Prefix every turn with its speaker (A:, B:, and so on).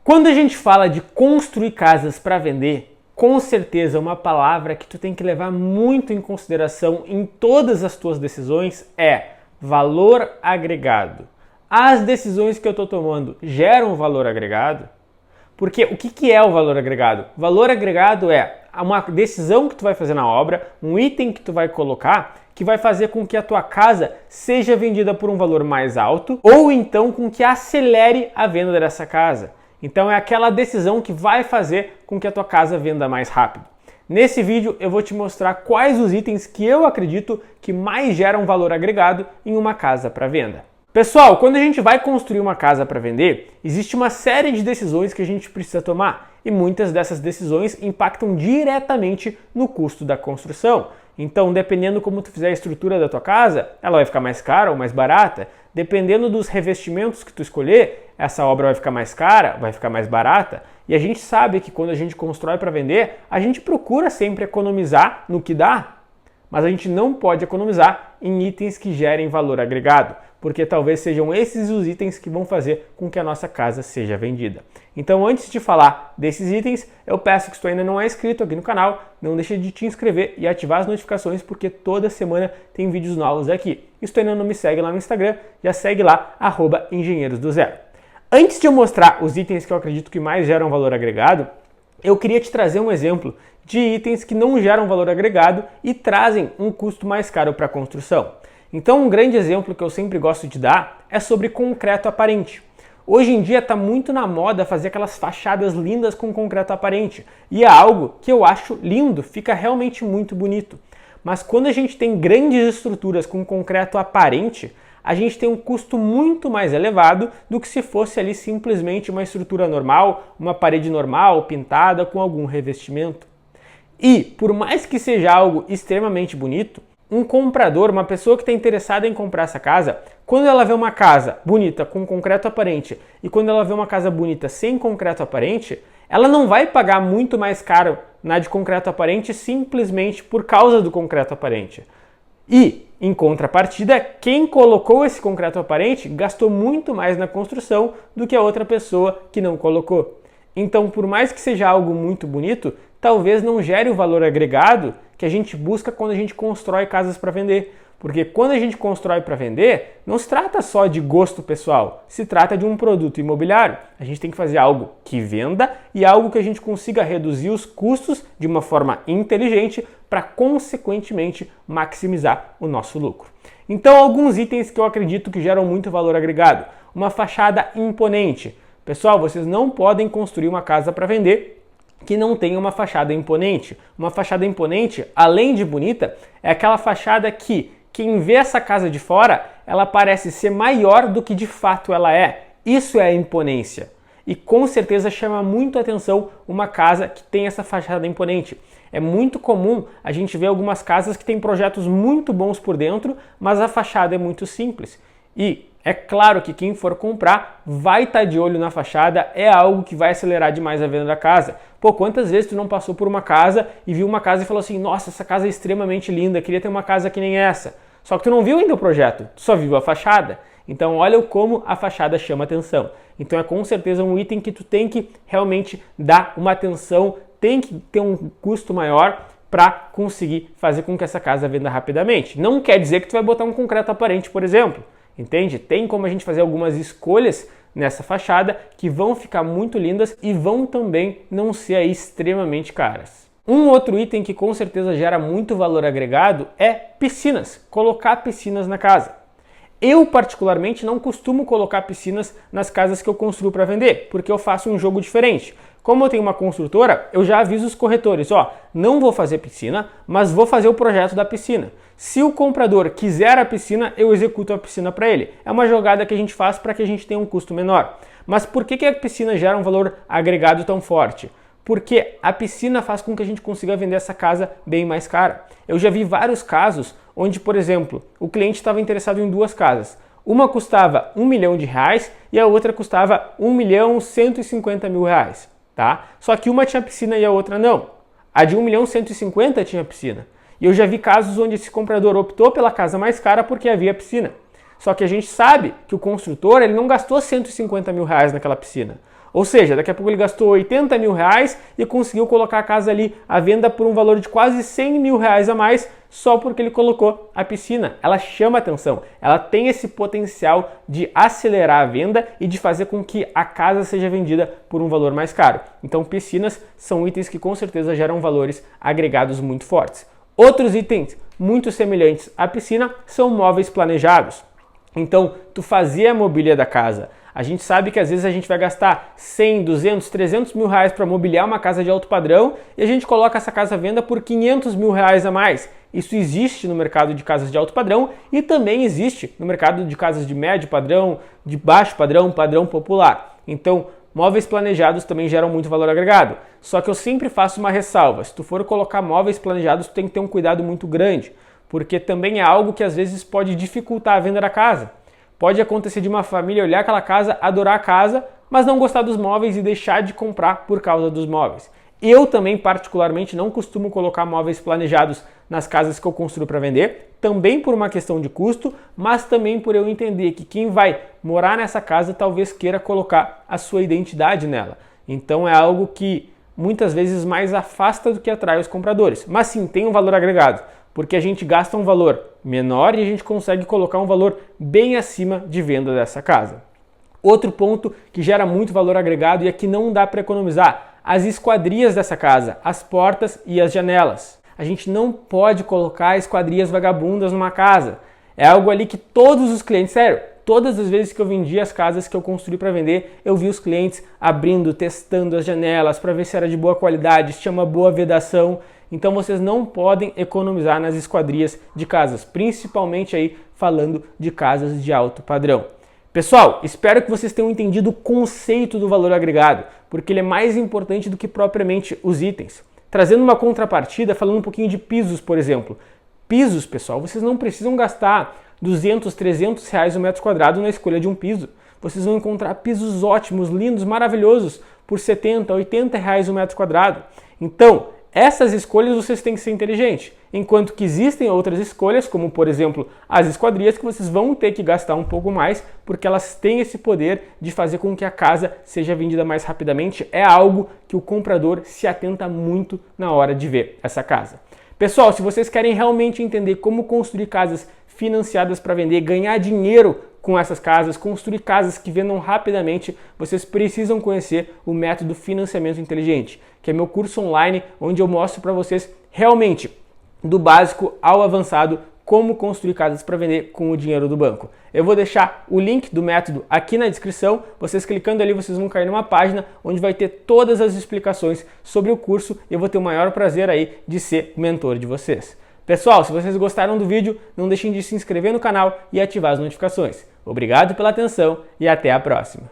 A: Quando a gente fala de construir casas para vender, com certeza uma palavra que tu tem que levar muito em consideração em todas as tuas decisões é valor agregado. As decisões que eu estou tomando geram valor agregado? Porque o que é o valor agregado? Valor agregado é uma decisão que tu vai fazer na obra, um item que tu vai colocar, que vai fazer com que a tua casa seja vendida por um valor mais alto ou então com que acelere a venda dessa casa. Então é aquela decisão que vai fazer com que a tua casa venda mais rápido. Nesse vídeo eu vou te mostrar quais os itens que eu acredito que mais geram valor agregado em uma casa para venda. Pessoal, quando a gente vai construir uma casa para vender, existe uma série de decisões que a gente precisa tomar e muitas dessas decisões impactam diretamente no custo da construção. Então, dependendo como tu fizer a estrutura da tua casa, ela vai ficar mais cara ou mais barata. Dependendo dos revestimentos que tu escolher, essa obra vai ficar mais cara, vai ficar mais barata. E a gente sabe que quando a gente constrói para vender, a gente procura sempre economizar no que dá, mas a gente não pode economizar em itens que gerem valor agregado, porque talvez sejam esses os itens que vão fazer com que a nossa casa seja vendida. Então, antes de falar desses itens, eu peço que se tu ainda não é inscrito aqui no canal, não deixe de te inscrever e ativar as notificações, porque toda semana tem vídeos novos aqui. E se tu ainda não me segue lá no Instagram, já segue lá, @engenheirosdozero. Antes de eu mostrar os itens que eu acredito que mais geram valor agregado, eu queria te trazer um exemplo de itens que não geram valor agregado e trazem um custo mais caro para a construção. Então, um grande exemplo que eu sempre gosto de dar é sobre concreto aparente. Hoje em dia está muito na moda fazer aquelas fachadas lindas com concreto aparente. E é algo que eu acho lindo, fica realmente muito bonito. Mas quando a gente tem grandes estruturas com concreto aparente, a gente tem um custo muito mais elevado do que se fosse ali simplesmente uma estrutura normal, uma parede normal, pintada com algum revestimento. E, por mais que seja algo extremamente bonito, um comprador, uma pessoa que está interessada em comprar essa casa, quando ela vê uma casa bonita com concreto aparente e quando ela vê uma casa bonita sem concreto aparente, ela não vai pagar muito mais caro na de concreto aparente simplesmente por causa do concreto aparente. E, em contrapartida, quem colocou esse concreto aparente gastou muito mais na construção do que a outra pessoa que não colocou. Então, por mais que seja algo muito bonito, talvez não gere o valor agregado que a gente busca quando a gente constrói casas para vender. Porque quando a gente constrói para vender, não se trata só de gosto pessoal, se trata de um produto imobiliário. A gente tem que fazer algo que venda e algo que a gente consiga reduzir os custos de uma forma inteligente para, consequentemente, maximizar o nosso lucro. Então, alguns itens que eu acredito que geram muito valor agregado. Uma fachada imponente. Pessoal, vocês não podem construir uma casa para vender que não tenha uma fachada imponente. Uma fachada imponente, além de bonita, é aquela fachada que quem vê essa casa de fora, ela parece ser maior do que de fato ela é. Isso é a imponência. E com certeza chama muito a atenção uma casa que tem essa fachada imponente. É muito comum a gente ver algumas casas que têm projetos muito bons por dentro, mas a fachada é muito simples. E é claro que quem for comprar vai estar de olho na fachada, é algo que vai acelerar demais a venda da casa. Pô, quantas vezes tu não passou por uma casa e viu uma casa e falou assim, nossa, essa casa é extremamente linda, queria ter uma casa que nem essa. Só que tu não viu ainda o projeto, tu só viu a fachada. Então olha como a fachada chama atenção. Então é com certeza um item que tu tem que realmente dar uma atenção, tem que ter um custo maior para conseguir fazer com que essa casa venda rapidamente. Não quer dizer que tu vai botar um concreto aparente, por exemplo. Entende? Tem como a gente fazer algumas escolhas nessa fachada que vão ficar muito lindas e vão também não ser aí extremamente caras. Um outro item que com certeza gera muito valor agregado é piscinas, colocar piscinas na casa. Eu particularmente não costumo colocar piscinas nas casas que eu construo para vender, porque eu faço um jogo diferente. Como eu tenho uma construtora, eu já aviso os corretores, não vou fazer piscina, mas vou fazer o projeto da piscina. Se o comprador quiser a piscina, eu executo a piscina para ele. É uma jogada que a gente faz para que a gente tenha um custo menor. Mas por que a piscina gera um valor agregado tão forte? Porque a piscina faz com que a gente consiga vender essa casa bem mais cara. Eu já vi vários casos onde, por exemplo, o cliente estava interessado em duas casas. Uma custava R$1 milhão e a outra custava R$1.150.000. Tá? Só que uma tinha piscina e a outra não. A de 1.150.000 tinha piscina. E eu já vi casos onde esse comprador optou pela casa mais cara porque havia piscina. Só que a gente sabe que o construtor ele não gastou R$150.000 naquela piscina. Ou seja, daqui a pouco ele gastou 80 mil reais e conseguiu colocar a casa ali à venda por um valor de quase 100 mil reais a mais só porque ele colocou a piscina. Ela chama atenção, ela tem esse potencial de acelerar a venda e de fazer com que a casa seja vendida por um valor mais caro. Então piscinas são itens que com certeza geram valores agregados muito fortes. Outros itens muito semelhantes à piscina são móveis planejados. Então, tu fazia a mobília da casa. A gente sabe que às vezes a gente vai gastar 100, 200, 300 mil reais para mobiliar uma casa de alto padrão e a gente coloca essa casa à venda por 500 mil reais a mais. Isso existe no mercado de casas de alto padrão e também existe no mercado de casas de médio padrão, de baixo padrão, padrão popular. Então, móveis planejados também geram muito valor agregado. Só que eu sempre faço uma ressalva. Se tu for colocar móveis planejados, tu tem que ter um cuidado muito grande, porque também é algo que às vezes pode dificultar a venda da casa. Pode acontecer de uma família olhar aquela casa, adorar a casa, mas não gostar dos móveis e deixar de comprar por causa dos móveis. Eu também, particularmente, não costumo colocar móveis planejados nas casas que eu construo para vender, também por uma questão de custo, mas também por eu entender que quem vai morar nessa casa talvez queira colocar a sua identidade nela. Então é algo que muitas vezes mais afasta do que atrai os compradores. Mas sim, tem um valor agregado, porque a gente gasta um valor menor e a gente consegue colocar um valor bem acima de venda dessa casa. Outro ponto que gera muito valor agregado e aqui não dá para economizar, as esquadrias dessa casa, as portas e as janelas. A gente não pode colocar esquadrias vagabundas numa casa. É algo ali que todos os clientes, sério, todas as vezes que eu vendi as casas que eu construí para vender, eu vi os clientes abrindo, testando as janelas para ver se era de boa qualidade, se tinha uma boa vedação. Então vocês não podem economizar nas esquadrias de casas, principalmente aí falando de casas de alto padrão. Pessoal, espero que vocês tenham entendido o conceito do valor agregado, porque ele é mais importante do que propriamente os itens. Trazendo uma contrapartida, falando um pouquinho de pisos, por exemplo. Pisos, pessoal, vocês não precisam gastar 200, 300 reais o metro quadrado na escolha de um piso. Vocês vão encontrar pisos ótimos, lindos, maravilhosos, por 70, 80 reais o metro quadrado. Então, essas escolhas vocês têm que ser inteligentes, enquanto que existem outras escolhas, como por exemplo as esquadrias, que vocês vão ter que gastar um pouco mais, porque elas têm esse poder de fazer com que a casa seja vendida mais rapidamente. É algo que o comprador se atenta muito na hora de ver essa casa. Pessoal, se vocês querem realmente entender como construir casas financiadas para vender, ganhar dinheiro com essas casas, construir casas que vendam rapidamente, vocês precisam conhecer o método Financiamento Inteligente, que é meu curso online, onde eu mostro para vocês realmente, do básico ao avançado, como construir casas para vender com o dinheiro do banco. Eu vou deixar o link do método aqui na descrição, vocês clicando ali vocês vão cair numa página onde vai ter todas as explicações sobre o curso e eu vou ter o maior prazer aí de ser mentor de vocês. Pessoal, se vocês gostaram do vídeo, não deixem de se inscrever no canal e ativar as notificações. Obrigado pela atenção e até a próxima!